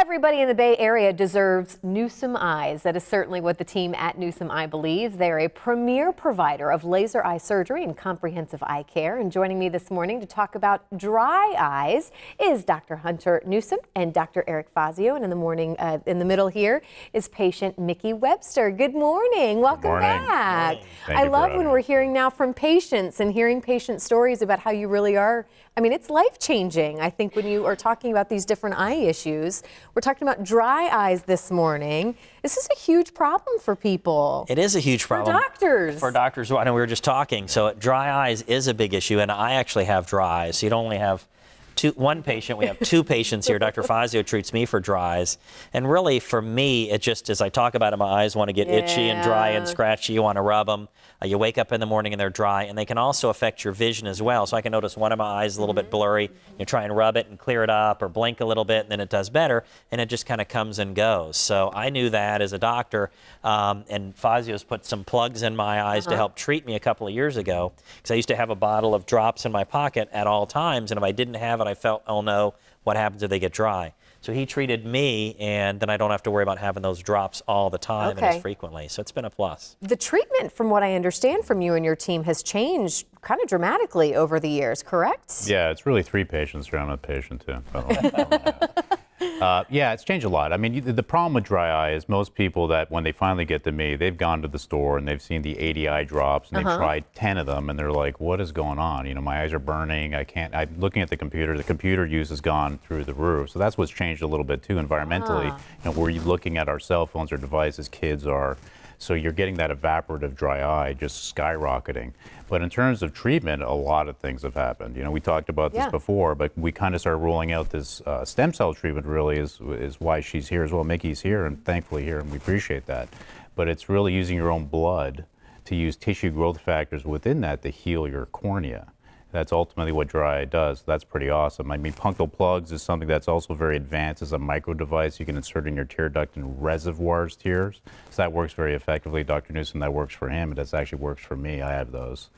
Everybody in the Bay Area deserves Newsom Eyes. That is certainly what the team at Newsom Eye believes. They are a premier provider of laser eye surgery and comprehensive eye care. And joining me this morning to talk about dry eyes is Dr. Hunter Newsom and Dr. Eric Fazio. And in the middle here is patient Mickey Webster. Good morning. Welcome back. I love when we're hearing now from patients and hearing patient stories about how you really are. I mean, it's life-changing, I think, when you are talking about these different eye issues. We're talking about dry eyes this morning. This is a huge problem for people. It is a huge problem. For doctors. For doctors. I know we were just talking. So dry eyes is a big issue, and I actually have dry eyes. So you don't only have one patient, we have two patients here. Dr. Fazio treats me for dry eyes. And really, for me, it just, as I talk about it, my eyes want to get itchy and dry and scratchy. You want to rub them. You wake up in the morning and they're dry, and they can also affect your vision as well. So I can notice one of my eyes is a little bit blurry. You try and rub it and clear it up or blink a little bit, and then it does better, and it just kind of comes and goes. So I knew that as a doctor, and Fazio's put some plugs in my eyes to help treat me a couple of years ago, because I used to have a bottle of drops in my pocket at all times, and if I didn't have it, I felt, oh no, what happens if they get dry? So he treated me, and then I don't have to worry about having those drops all the time and as frequently. So it's been a plus. The treatment, from what I understand from you and your team, has changed kind of dramatically over the years, correct? Yeah, it's really 3 patients here. I'm a patient too. Yeah, it's changed a lot. I mean, the problem with dry eye is most people that when they finally get to me, they've gone to the store and they've seen the 80 eye drops and they've tried 10 of them and they're like, what is going on? You know, my eyes are burning. I'm looking at the computer use has gone through the roof. So that's what's changed a little bit too environmentally. You know, we're looking at our cell phones or devices, kids are. So you're getting that evaporative dry eye just skyrocketing. But in terms of treatment, a lot of things have happened. You know, we talked about this before, but we kind of started rolling out this stem cell treatment really is why she's here as well. Mickey's here and thankfully here, and we appreciate that. But it's really using your own blood to use tissue growth factors within that to heal your cornea. That's ultimately what dry eye does. That's pretty awesome. I mean, punctal plugs is something that's also very advanced. It's a micro device you can insert in your tear duct and reservoirs tears. So that works very effectively. Dr. Newsom, that works for him. It actually works for me. I have those.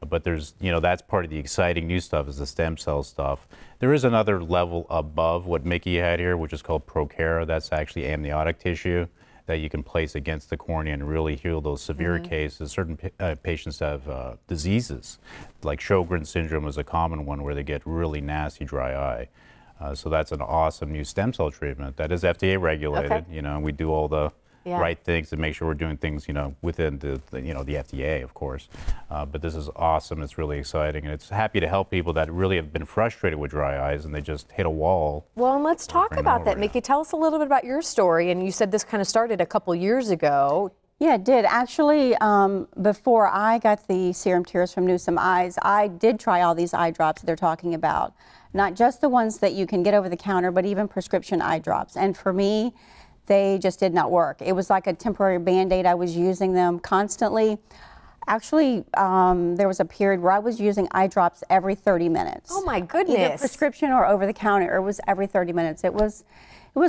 But there's, you know, that's part of the exciting new stuff is the stem cell stuff. There is another level above what Mickey had here, which is called Procara. That's actually amniotic tissue that you can place against the cornea and really heal those severe cases. Certain patients have diseases, like Sjogren's syndrome is a common one where they get really nasty dry eye. So that's an awesome new stem cell treatment that is FDA regulated, you know, and we do all the right things to make sure we're doing things, you know, within the FDA, of course. But this is awesome. It's really exciting, and it's happy to help people that really have been frustrated with dry eyes and they just hit a wall. Well, and let's talk about that, Mickey. Tell us a little bit about your story. And you said this kind of started a couple years ago. Yeah, it did. Actually, before I got the serum tears from Newsom Eyes, I did try all these eye drops that they're talking about. Not just the ones that you can get over the counter, but even prescription eye drops. And for me, they just did not work. It was like a temporary Band-Aid. I was using them constantly. Actually, there was a period where I was using eye drops every 30 minutes. Oh my goodness. Either prescription or over the counter. It was every 30 minutes. It was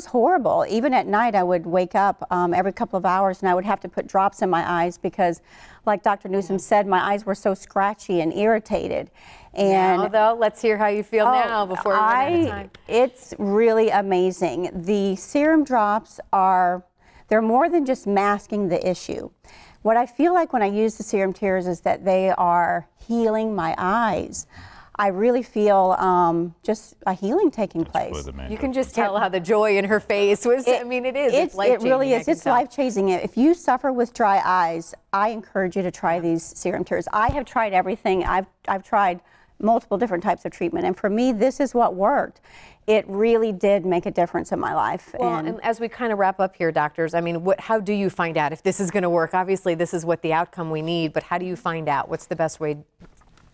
horrible. Even at night, I would wake up every couple of hours and I would have to put drops in my eyes because, like Dr. Newsom said, my eyes were so scratchy and irritated. And now, though, let's hear how you feel now before we run out of time. It's really amazing. The serum drops they're more than just masking the issue. What I feel like when I use the serum tears is that they are healing my eyes. I really feel just a healing taking place. You can just tell how the joy in her face was. I mean, it is. It's life-changing. It really is. It's life-changing. If you suffer with dry eyes, I encourage you to try these serum tears. I have tried everything. I've tried multiple different types of treatment, and for me, this is what worked. It really did make a difference in my life. Well, and as we kind of wrap up here, doctors, I mean, how do you find out if this is going to work? Obviously, this is what the outcome we need, but how do you find out? What's the best way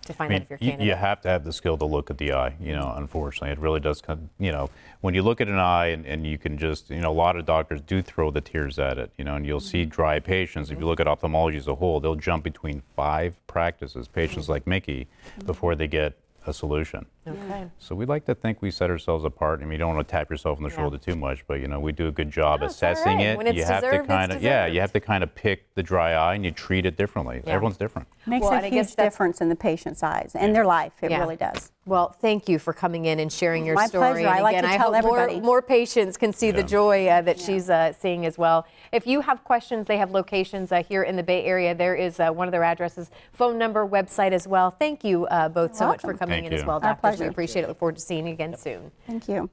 to find out if you're a candidate? You have to have the skill to look at the eye, you know, unfortunately. It really does, you know, when you look at an eye and you can just, you know, a lot of doctors do throw the tears at it, you know, and you'll see dry patients. If you look at ophthalmology as a whole, they'll jump between 5 practices, patients like Mickey, before they get a solution. So we like to think we set ourselves apart. I mean, you don't want to tap yourself on the shoulder too much, but you know, we do a good job assessing it. When it's you have deserved, to kind of, you have to kind of pick the dry eye and you treat it differently. Everyone's different. Makes a huge difference in the patient's eyes and their life. It really does. Well, thank you for coming in and sharing your My story. pleasure. I And like again, to I tell hope everybody. more patients can see the joy that she's seeing as well. If you have questions, they have locations here in the Bay Area. There is one of their addresses, phone number, website as well. Thank you both so much for coming in as well, Our doctors. We pleasure. appreciate it. Look forward to seeing you again soon. Thank you.